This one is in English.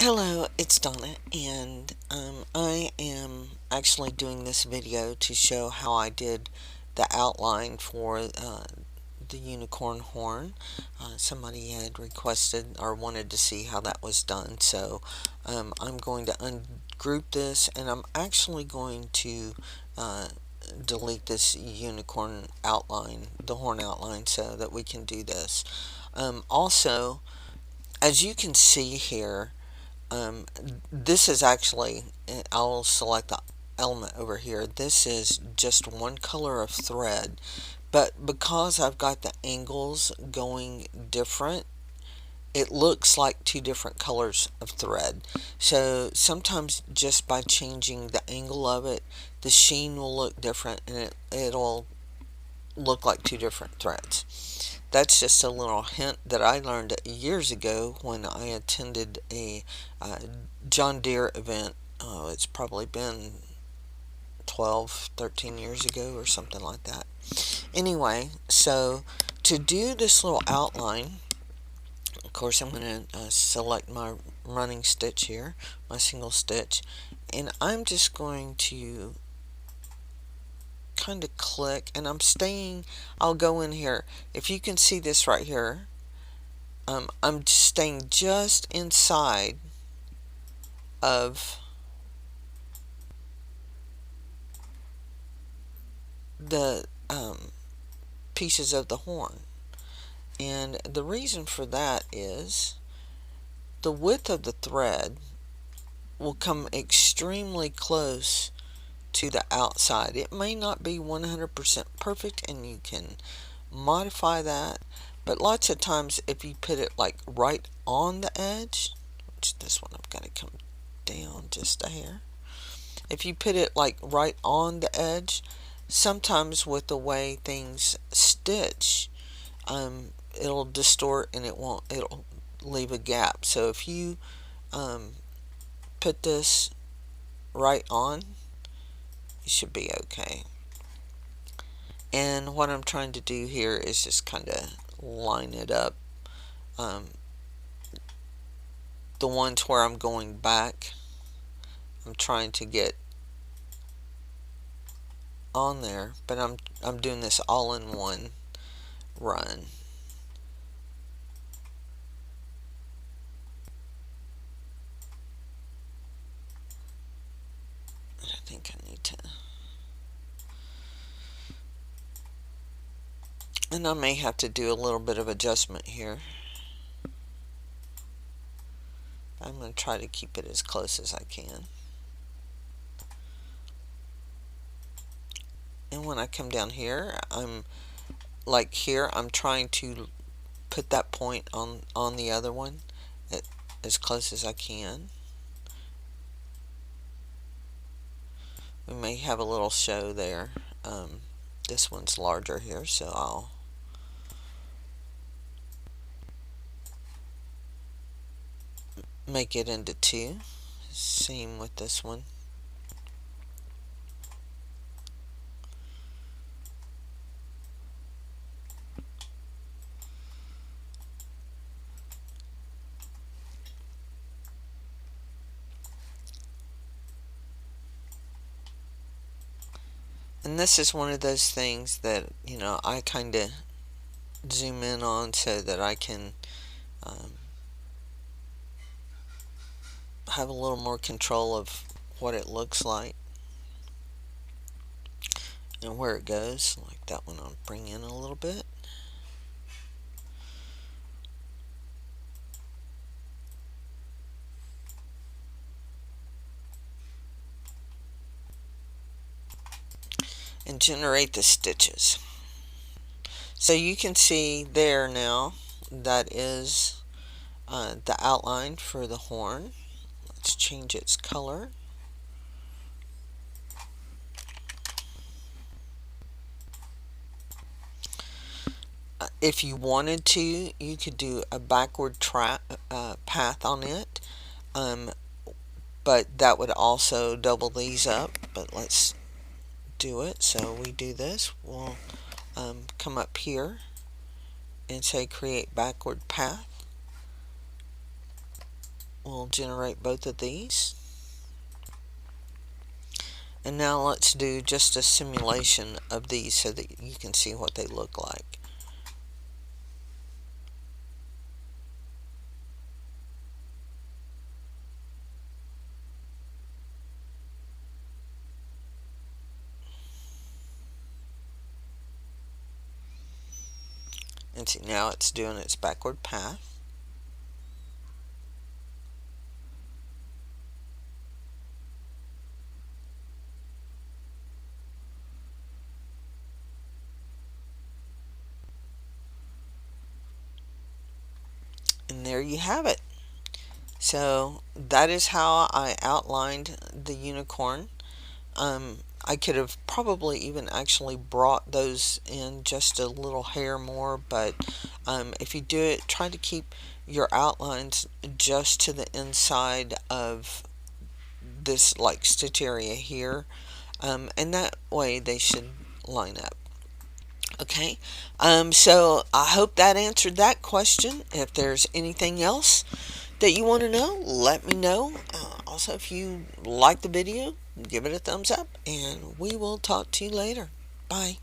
Hello, it's Donna, and I am actually doing this video to show how I did the outline for the unicorn horn. Somebody had requested or wanted to see how that was done, so I'm going to ungroup this, and I'm actually going to delete this unicorn outline, the horn outline, so that we can do this. Also, as you can see here, this is actually, I'll select the element over here. This is just one color of thread, but because I've got the angles going different, it looks like two different colors of thread. So sometimes just by changing the angle of it, the sheen will look different, and it'll look like two different threads. That's just a little hint that I learned years ago when I attended a John Deere event. Oh, it's probably been 12, 13 years ago or something like that. Anyway, so to do this little outline, of course, I'm going to select my running stitch here, my single stitch, and I'm just going to kind of click, and I'll go in here. If you can see this right here, I'm staying just inside of the pieces of the horn. And the reason for that is the width of the thread will come extremely close to the outside. It may not be 100% perfect, and you can modify that, but lots of times if you put it like right on the edge, which this one I've got to come down just a hair. If you put it like right on the edge, sometimes with the way things stitch, it'll distort and it'll leave a gap. So if you put this right on, you should be okay. And what I'm trying to do here is just kind of line it up. The ones where I'm going back, I'm trying to get on there, but I'm doing this all in one run. I think I need to, and I may have to do a little bit of adjustment here. I'm going to try to keep it as close as I can. And when I come down here, I'm trying to put that point on the other one as close as I can. We may have a little show there. This one's larger here, so I'll make it into two. Same with this one. And this is one of those things that, I kind of zoom in on so that I can have a little more control of what it looks like and where it goes. Like that one, I'll bring in a little bit. And generate the stitches. So you can see there now, that is the outline for the horn. Let's change its color. If you wanted to, you could do a backward path on it, but that would also double these up. But let's do it. So we do this. We'll come up here and say create backward path. we'll generate both of these. And now let's do just a simulation of these so that you can see what they look like. And see, now it's doing its backward path. And there you have it. So that is how I outlined the unicorn. I could have probably even actually brought those in just a little hair more, but if you do it, try to keep your outlines just to the inside of this like stitch area here, and that way they should line up. Okay, so I hope that answered that question. If there's anything else that you want to know, let me know. Also, if you like the video, give it a thumbs up, and we will talk to you later. Bye.